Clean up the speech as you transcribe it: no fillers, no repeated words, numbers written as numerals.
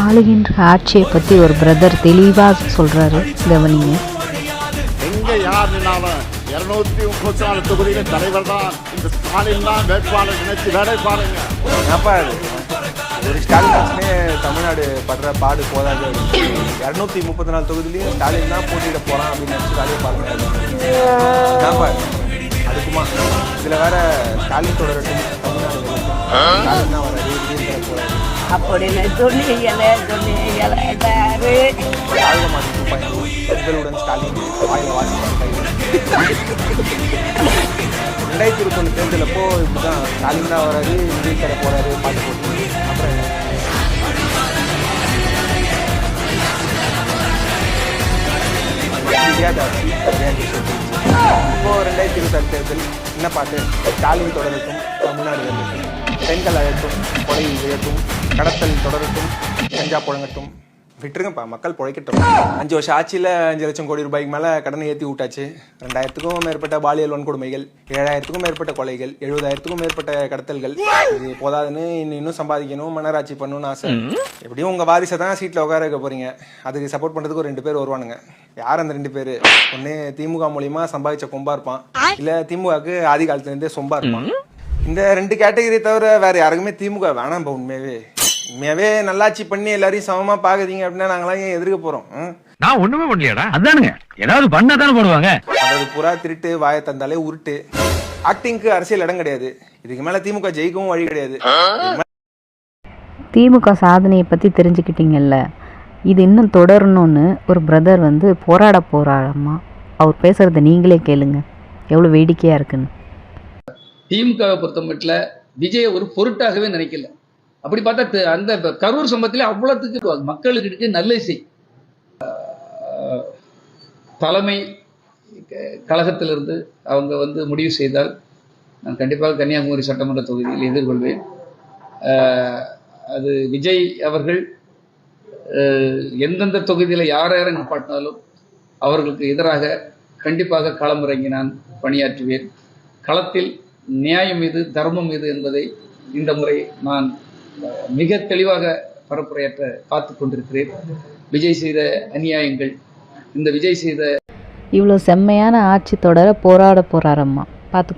ஆளுகின்ற ஆட்சியை பற்றி ஒரு பிரதர் தெளிவாக சொல்கிறாரு, கவனிங்க. எங்கே யார் நின்னாலும் 234 தொகுதியில் தலைவர் தான் இந்த ஸ்டாலின் தான் வேட்பாளர் நினைச்சு வேலை பாருங்க. என்னப்பா ஒரு ஸ்டாலின் ஆச்சுனே தமிழ்நாடு படுற பாடு போதாது. 234 தொகுதியிலையும் ஸ்டாலின் தான் போட்டியிட போகிறான் அப்படின்னு நினச்சி வேலையை பாருங்க. என்னப்பா அதுக்குமா இதில் வேற ஸ்டாலின் தொடரட்டும் தமிழ்நாடு ஸ்டாலின் தான் வர போகிறாரு அப்படின்னு பெண்களுடன் ஸ்டாலின் வாயில வாசி 2021 தேர்தலப்போ இப்படிதான் ஸ்டாலின் தான் வராது, விஜய் கடை போறாரு, பாட்டு போட்டு அப்புறம் இப்போ 2026 தேர்தல் என்ன பாட்டு? ஸ்டாலின் தொடரட்டும் தமிழ்நாடு வெல்லட்டும், பெண்கள் அழட்டும், கொலை விழட்டும், கடத்தல் தொடரட்டும், கஞ்சா புழங்கட்டும், விட்டுருங்கப்பா மக்கள் பிழைக்கட்டும். 5 வருஷம் ஆட்சியில் 5 லட்சம் கோடி ரூபாய்க்கு மேலே கடனை ஏற்றி விட்டாச்சு. 2000க்கும் மேற்பட்ட பாலியல் வன்கொடுமைகள், 7000க்கும் மேற்பட்ட கொலைகள், 70,000க்கும் மேற்பட்ட கடத்தல்கள். இது போதாதுன்னு இன்னும் சம்பாதிக்கணும், மன்னராட்சி பண்ணணும்னு ஆசை. எப்படியும் உங்கள் வாரிசை தான் சீட்டில் உட்கார வைக்க போகிறீங்க. அதுக்கு சப்போர்ட் பண்ணுறதுக்கு ஒரு 2 பேர் வருவானுங்க. யார் அந்த 2 பேர்? ஒன்று திமுக மூலியமா சம்பாதிச்ச கொம்பா இருப்பான், இல்லை திமுகவுக்கு ஆதி காலத்துலேருந்தே சொம்பா இருப்பான். இந்த 2 கேட்டகரி தவிர வேற யாருக்குமே திமுக வேணாம். உண்மையாவே நல்லாட்சி பண்ணி எல்லாரையும் சமமா பாக்குறீங்க அப்படின்னா நாங்களாம் ஏன் எதிர்க்க போறோம்? நான் ஒண்ணுமே பண்ணலையாடா. அதானுங்க ஏதாவது பண்ணா தானே போடுவாங்க. அதாவது புறா திருட்டு வாயை தந்தாலே உருட்டு. ஆக்டிங்க்கு அரசியல் இடம் கிடையாது. இதுக்கு மேல திமுக ஜெயிக்கவும் வழி கிடையாது. திமுக சாதனையை பற்றி தெரிஞ்சுக்கிட்டீங்கல்ல, இது இன்னும் தொடரணும்னு ஒரு பிரதர் போராடமா. அவர் பேசுகிறத நீங்களே கேளுங்க, எவ்வளோ வேடிக்கையாக இருக்குன்னு. திமுகவை பொறுத்த மட்டும் விஜய் ஒரு பொருட்டாகவே நினைக்கல. அப்படி பார்த்தா அந்த கரூர் சம்பவத்திலே அவ்வளோத்துக்கு மக்களுக்கு நல்ல இசை. தலைமை கழகத்திலிருந்து அவங்க முடிவு செய்தால் நான் கண்டிப்பாக கன்னியாகுமரி சட்டமன்ற தொகுதியில் எதிர்கொள்வேன். அது விஜய் அவர்கள் எந்தெந்த தொகுதியில் யார் நிப்பாட்டினாலும் அவர்களுக்கு எதிராக கண்டிப்பாக களமிறங்கி நான் பணியாற்றுவேன். களத்தில் நியாயம் இது, தர்மம் இது என்பதை இந்த முறை நான் மிக தெளிவாக பரப்புரையாற்ற காத்து கொண்டிருக்கிறேன். விஜய் செய்த அநியாயங்கள், இந்த விஜய் செய்த இவ்வளோ செம்மையான ஆட்சி தொடர போராட போறாரம்மா, பார்த்துக்கோ.